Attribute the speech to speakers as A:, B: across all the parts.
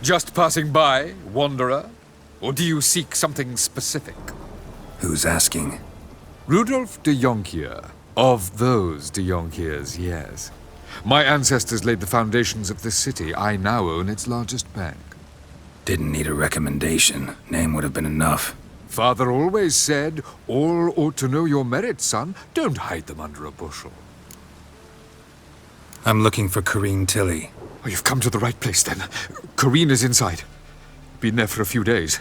A: Just passing by, wanderer? Or do you seek something specific?
B: Who's asking?
A: Rudolf de Jonkier. Of those de Jonkiers, yes. My ancestors laid the foundations of this city. I now own its largest bank.
B: Didn't need a recommendation. Name would have been enough.
A: Father always said, all ought to know your merits, son. Don't hide them under a bushel.
B: I'm looking for Corrine Tilly.
A: Oh, you've come to the right place, then. Corrine is inside. Been there for a few days,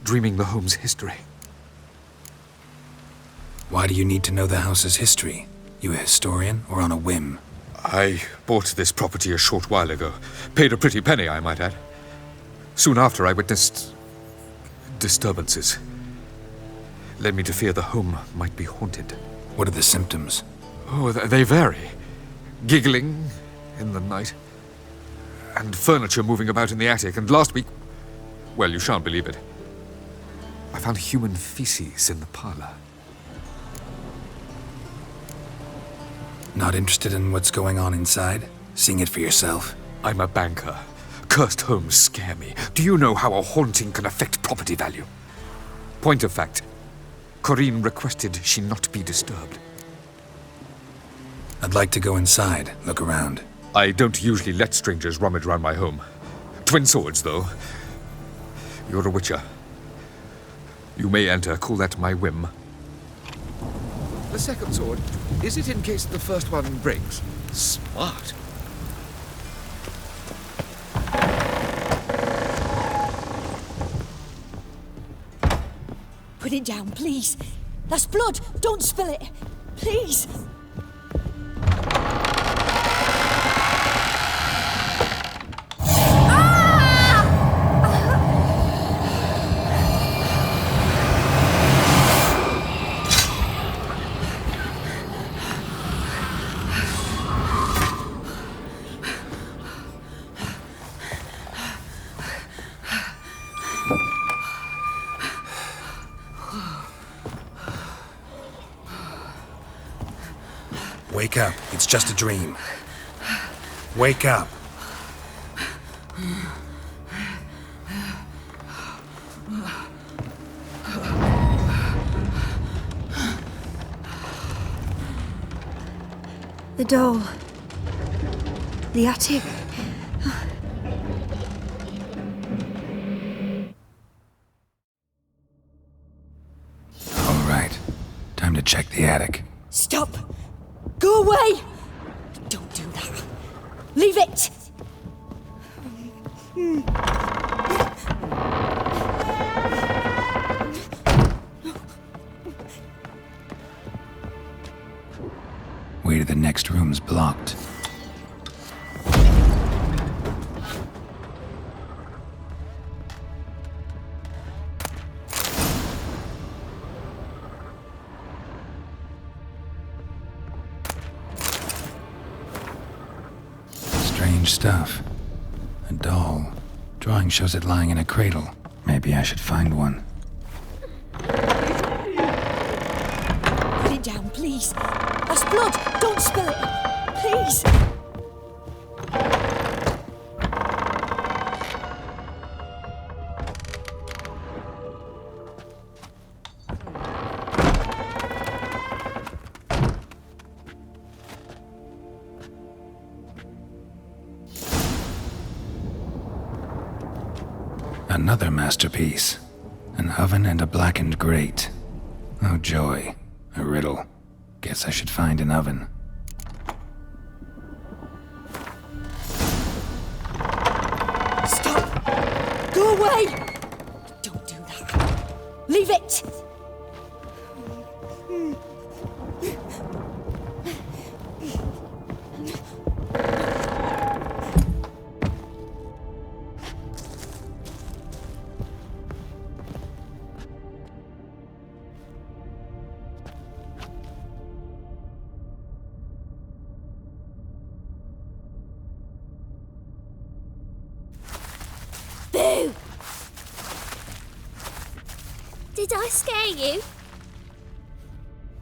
A: dreaming the home's history.
B: Why do you need to know the house's history? You a historian, or on a whim?
A: I bought this property a short while ago. Paid a pretty penny, I might add. Soon after, I witnessed disturbances. Led me to fear the home might be haunted.
B: What are the symptoms?
A: Oh, they vary. Giggling in the night. And furniture moving about in the attic. And last week, well, you shan't believe it, I found human feces in the parlor.
B: Not interested in what's going on inside? Seeing it for yourself?
A: I'm a banker. Cursed homes scare me. Do you know how a haunting can affect property value? Point of fact, Corrine requested she not be disturbed.
B: I'd like to go inside, look around.
A: I don't usually let strangers rummage around my home. Twin swords, though. You're a witcher. You may enter, call that my whim. The second sword, is it in case the first one breaks? Smart.
C: Put it down, please. That's blood. Don't spill it. Please.
B: Wake up. It's just a dream. Wake up.
C: The doll. The attic.
B: All right. Time to check the attic.
C: Stop! Go away! Don't do that. Leave it!
B: Way to the next room's blocked. Strange stuff. A doll. Drawing shows it lying in a cradle. Maybe I should find one.
C: Put it down, please. That's blood. Don't spill it. Please.
B: Another masterpiece. An oven and a blackened grate. Oh joy. A riddle. Guess I should find an oven.
C: Stop! Go away! Don't do that. Leave it!
D: Boo! Did I scare you?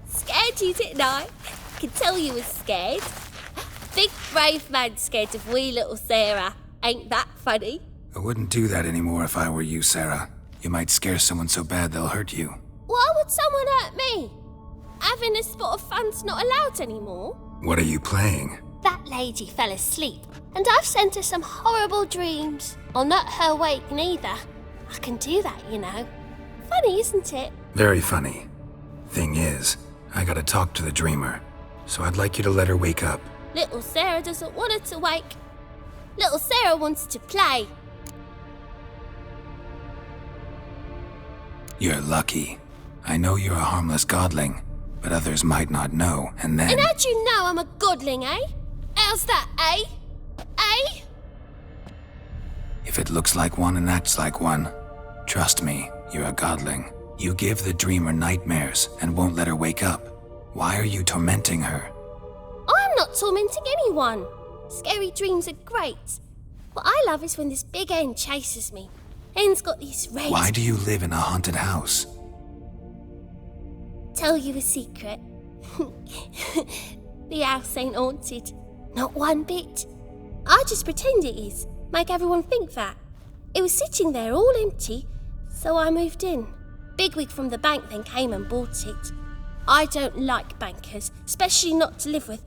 D: Scared you, didn't I? Can tell you was scared. Big brave man scared of wee little Sarah. Ain't that funny?
B: I wouldn't do that anymore if I were you, Sarah. You might scare someone so bad they'll hurt you.
D: Why would someone hurt me? Having a spot of fun's not allowed anymore.
B: What are you playing?
D: That lady fell asleep, and I've sent her some horrible dreams. I'll not her wake neither. I can do that, you know. Funny, isn't it?
B: Very funny. Thing is, I gotta talk to the dreamer, so I'd like you to let her wake up.
D: Little Sarah doesn't want her to wake. Little Sarah wants to play.
B: You're lucky. I know you're a harmless godling, but others might not know, and then...
D: And how'd you know I'm a godling, eh? How's that, eh? Eh?
B: If it looks like one and acts like one, trust me, you're a godling. You give the dreamer nightmares and won't let her wake up. Why are you tormenting her?
D: I'm not tormenting anyone. Scary dreams are great. What I love is when this big hen chases me. Hen's got these red...
B: Why do you live in a haunted house?
D: Tell you a secret. The house ain't haunted. Not one bit. I just pretend it is. Make everyone think that. It was sitting there all empty, so I moved in. Bigwig from the bank then came and bought it. I don't like bankers, especially not to live with,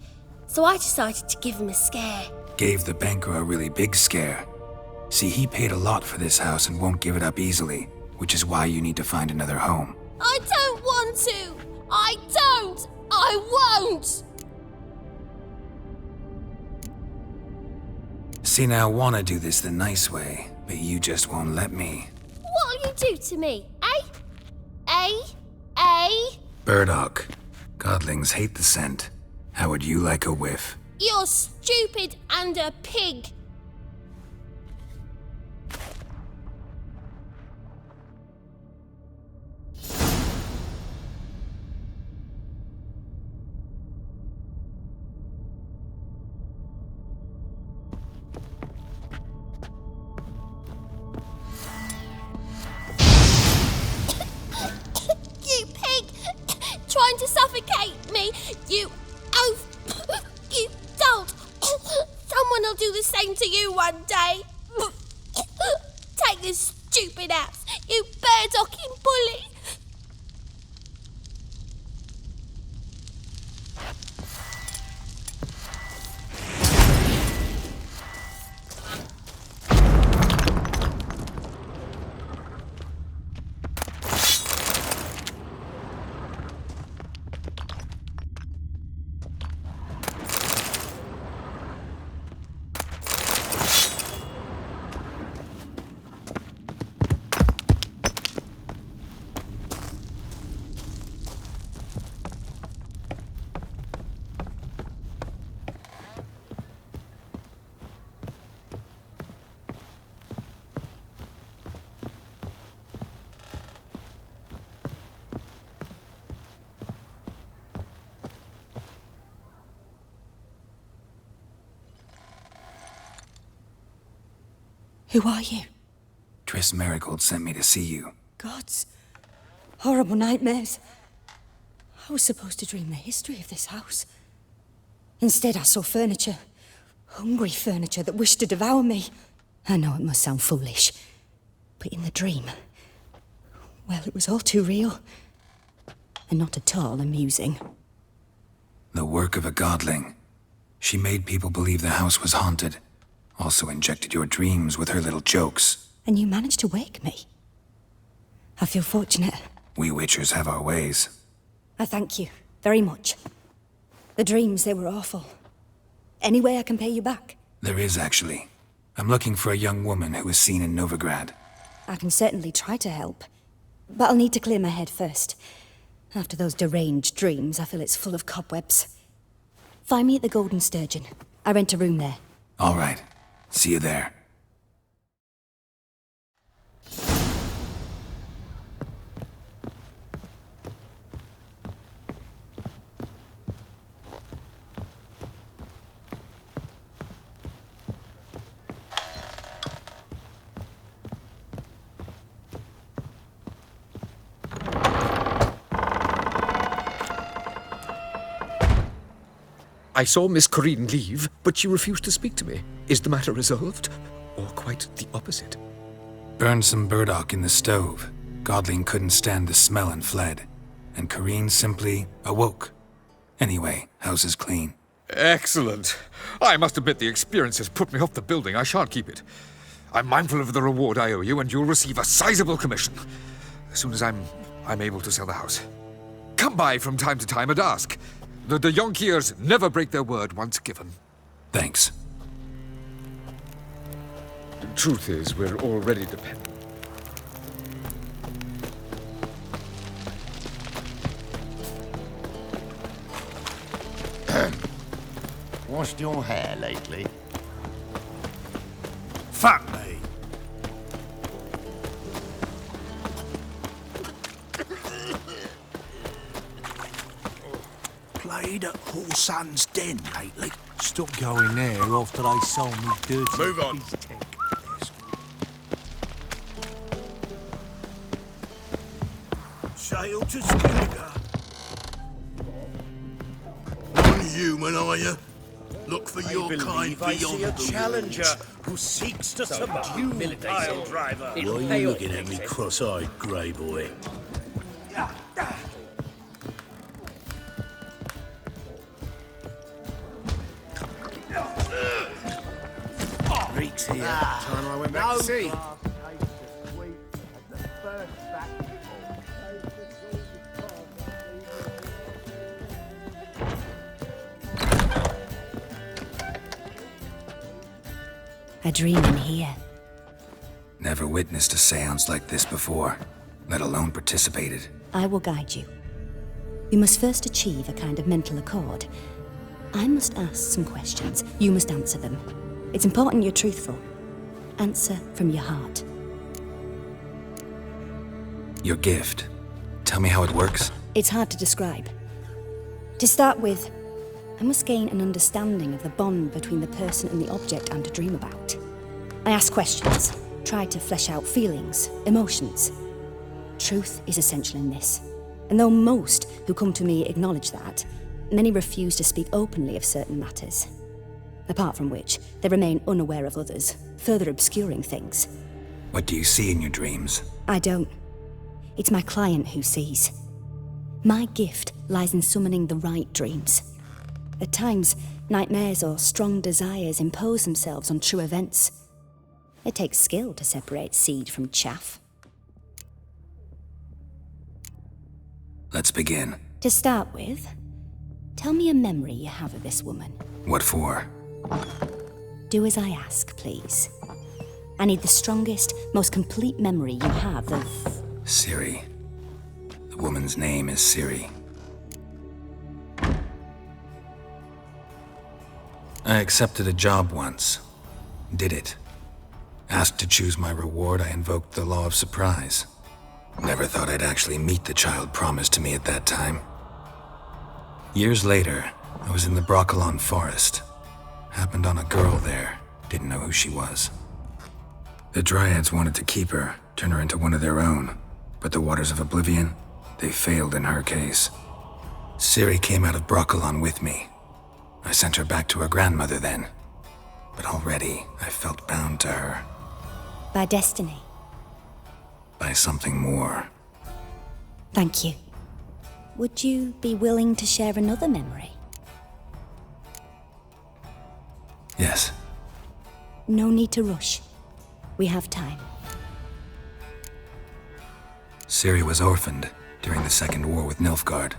D: so I decided to give him a scare.
B: Gave the banker a really big scare. See, he paid a lot for this house and won't give it up easily, which is why you need to find another home.
D: I don't want to! I don't! I won't!
B: See, now I want to do this the nice way, but you just won't let me.
D: What'll you do to me, eh? Eh? Eh?
B: Burdock. Godlings hate the scent. How would you like a whiff?
D: You're stupid and a pig. You pig! Trying to suffocate me! You oaf! You dolt! Someone will do the same to you one day! Take this stupid house, you burdocking bully!
C: Who are you?
B: Triss Marigold sent me to see you.
C: Gods. Horrible nightmares. I was supposed to dream the history of this house. Instead, I saw furniture. Hungry furniture that wished to devour me. I know it must sound foolish, but in the dream, well, it was all too real. And not at all amusing.
B: The work of a godling. She made people believe the house was haunted. Also injected your dreams with her little jokes.
C: And you managed to wake me. I feel fortunate.
B: We witchers have our ways.
C: I thank you very much. The dreams, they were awful. Any way I can pay you back?
B: There is, actually. I'm looking for a young woman who was seen in Novigrad.
C: I can certainly try to help. But I'll need to clear my head first. After those deranged dreams, I feel it's full of cobwebs. Find me at the Golden Sturgeon. I rent a room there.
B: All right. See you there.
A: I saw Miss Corinne leave, but she refused to speak to me. Is the matter resolved? or quite the opposite?
B: Burned some burdock in the stove. Godling couldn't stand the smell and fled. And Corrine simply awoke. Anyway, house is clean.
A: Excellent. I must admit the experience has put me off the building. I shan't keep it. I'm mindful of the reward I owe you, and you'll receive a sizable commission as soon as I'm able to sell the house. Come by from time to time and ask. The Yonkiers never break their word once given.
B: Thanks.
A: The truth is, we're already dependent.
E: Washed your hair lately?
F: Fuck me. Played at Horsan's Den lately. Stopped going there after they sold me dirty.
E: Move on.
F: Sail to Skilliger.
E: Unhuman, are you? Look for your kind
G: I see
E: beyond
G: a
E: the
G: challenger
E: woods.
G: who seeks to subdue the pile driver.
F: Why are you looking at me cross-eyed, grey boy?
G: Reeks here. Time I went back to sea.
C: A dream in here.
B: Never witnessed a seance like this before, let alone participated.
C: I will guide you. You must first achieve a kind of mental accord. I must ask some questions. You must answer them. It's important you're truthful. Answer from your heart.
B: Your gift. Tell me how it works.
C: It's hard to describe. To start with, I must gain an understanding of the bond between the person and the object I'm to dream about. I ask questions, try to flesh out feelings, emotions. Truth is essential in this. And though most who come to me acknowledge that, many refuse to speak openly of certain matters. Apart from which, they remain unaware of others, further obscuring things.
B: What do you see in your dreams?
C: I don't. It's my client who sees. My gift lies in summoning the right dreams. At times, nightmares or strong desires impose themselves on true events. It takes skill to separate seed from chaff.
B: Let's begin.
C: To start with, tell me a memory you have of this woman.
B: What for?
C: Do as I ask, please. I need the strongest, most complete memory you have of...
B: Ciri. The woman's name is Ciri. I accepted a job once. Did it. Asked to choose my reward, I invoked the law of surprise. Never thought I'd actually meet the child promised to me at that time. Years later, I was in the Broccolon forest. Happened on a girl there. Didn't know who she was. The Dryads wanted to keep her, turn her into one of their own. But the Waters of Oblivion, they failed in her case. Ciri came out of Broccolon with me. I sent her back to her grandmother then. But already, I felt bound to her.
C: By destiny.
B: By something more.
C: Thank you. Would you be willing to share another memory?
B: Yes.
C: No need to rush. We have time.
B: Ciri was orphaned during the Second War with Nilfgaard.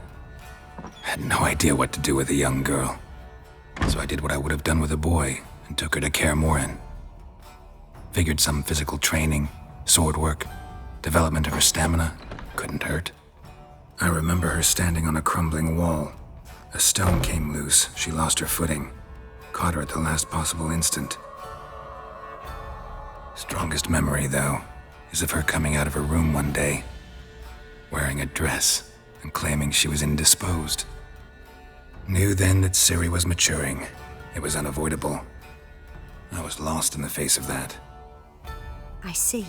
B: Had no idea what to do with a young girl. So I did what I would have done with a boy and took her to Kaer Morhen. Figured some physical training, sword work, development of her stamina couldn't hurt. I remember her standing on a crumbling wall. A stone came loose, she lost her footing. Caught her at the last possible instant. Strongest memory, though, is of her coming out of her room one day, wearing a dress and claiming she was indisposed. Knew then that Ciri was maturing. It was unavoidable. I was lost in the face of that.
C: I see.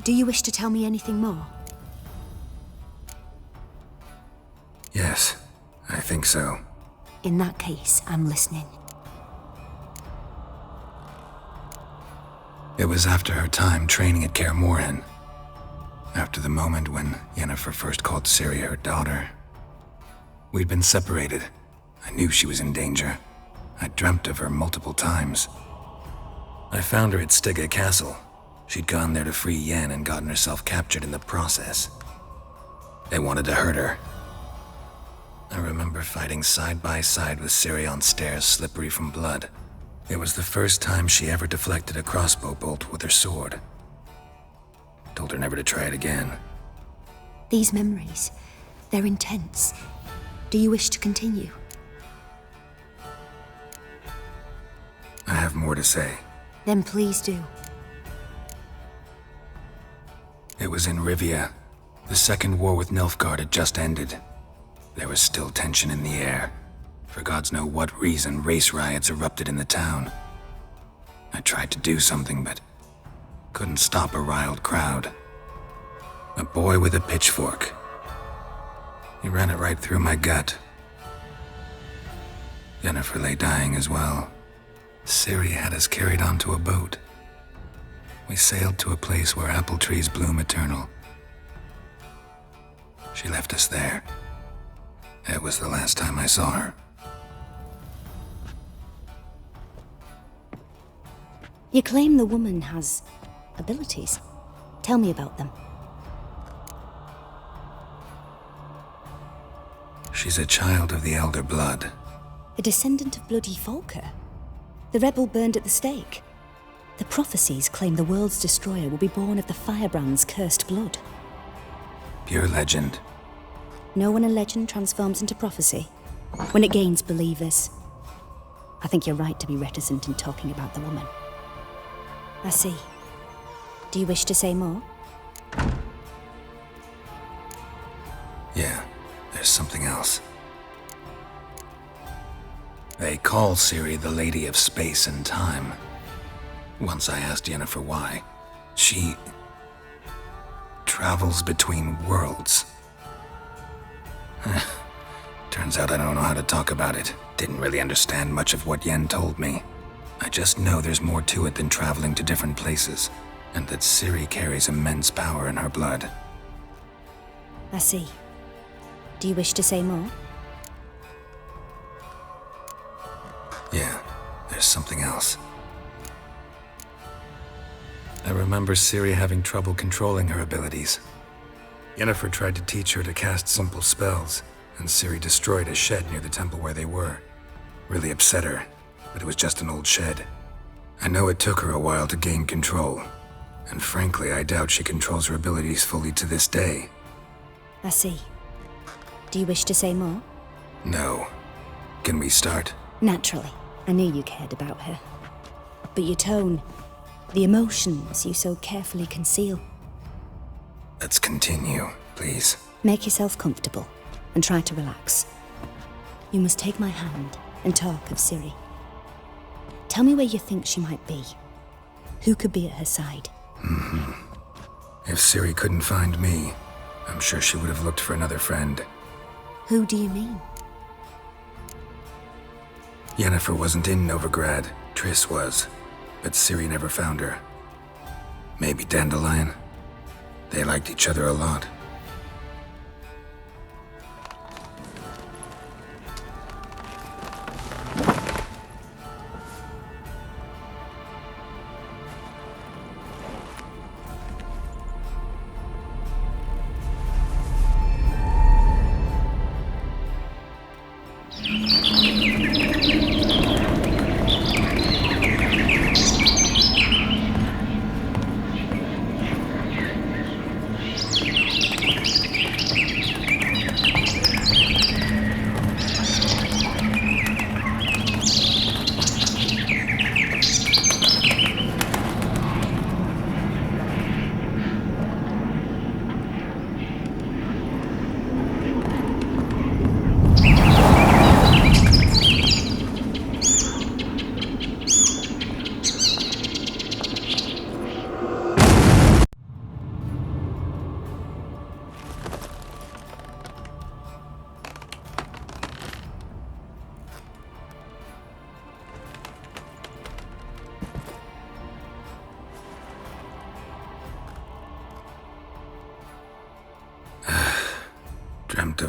C: Do you wish to tell me anything more?
B: Yes, I think so.
C: In that case, I'm listening.
B: It was after her time training at Kaer Morhen. After the moment when Yennefer first called Ciri her daughter. We'd been separated. I knew she was in danger. I dreamt of her multiple times. I found her at Stygga Castle. She'd gone there to free Yen and gotten herself captured in the process. They wanted to hurt her. I remember fighting side by side with Ciri on stairs slippery from blood. It was the first time she ever deflected a crossbow bolt with her sword. Told her never to try it again.
C: These memories, they're intense. Do you wish to continue?
B: I have more to say.
C: Then please do.
B: It was in Rivia. The second war with Nilfgaard had just ended. There was still tension in the air. For gods know what reason, race riots erupted in the town. I tried to do something, but couldn't stop a riled crowd. A boy with a pitchfork. He ran it right through my gut. Yennefer lay dying as well. Ciri had us carried onto a boat. We sailed to a place where apple trees bloom eternal. She left us there. It was the last time I saw her.
C: You claim the woman has abilities. Tell me about them.
B: She's a child of the Elder Blood.
C: A descendant of bloody Volker. The rebel burned at the stake. The prophecies claim the world's destroyer will be born of the firebrand's cursed blood.
B: Pure legend.
C: Know when a legend transforms into prophecy? When it gains believers. I think you're right to be reticent in talking about the woman. I see. Do you wish to say more?
B: Yeah, there's something else. They call Ciri the Lady of Space and Time. Once I asked Yennefer why. She travels between worlds. Turns out I don't know how to talk about it. Didn't really understand much of what Yen told me. I just know there's more to it than traveling to different places, and that Ciri carries immense power in her blood.
C: I see. Do you wish to say more?
B: Yeah, there's something else. I remember Ciri having trouble controlling her abilities. Yennefer tried to teach her to cast simple spells, and Ciri destroyed a shed near the temple where they were. Really upset her, but it was just an old shed. I know it took her a while to gain control, and frankly, I doubt she controls her abilities fully to this day.
C: I see. Do you wish to say more?
B: No. Can we start?
C: Naturally. I knew you cared about her. But your tone, the emotions you so carefully conceal.
B: Let's continue, please.
C: Make yourself comfortable and try to relax. You must take my hand and talk of Ciri. Tell me where you think she might be. Who could be at her side?
B: If Ciri couldn't find me, I'm sure she would have looked for another friend.
C: Who do you mean?
B: Yennefer wasn't in Novigrad. Triss was. But Ciri never found her. Maybe Dandelion. They liked each other a lot.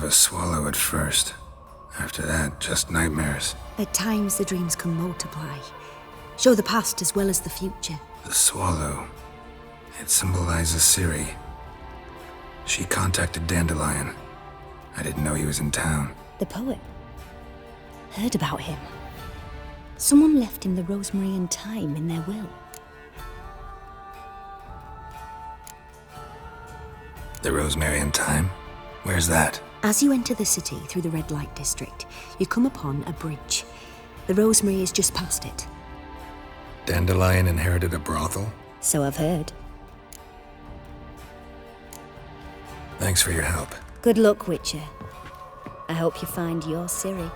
B: a swallow at first. After that, just nightmares.
C: At times, the dreams can multiply. Show the past as well as the future.
B: The swallow. It symbolizes Ciri. She contacted Dandelion. I didn't know he was in town.
C: The poet. Heard about him. Someone left him the rosemary and thyme in their will.
B: The rosemary and thyme? Where's that?
C: As you enter the city through the red light district, you come upon a bridge. The rosemary is just past it.
B: Dandelion inherited a brothel?
C: So I've heard.
B: Thanks for your help.
C: Good luck, Witcher. I hope you find your Ciri.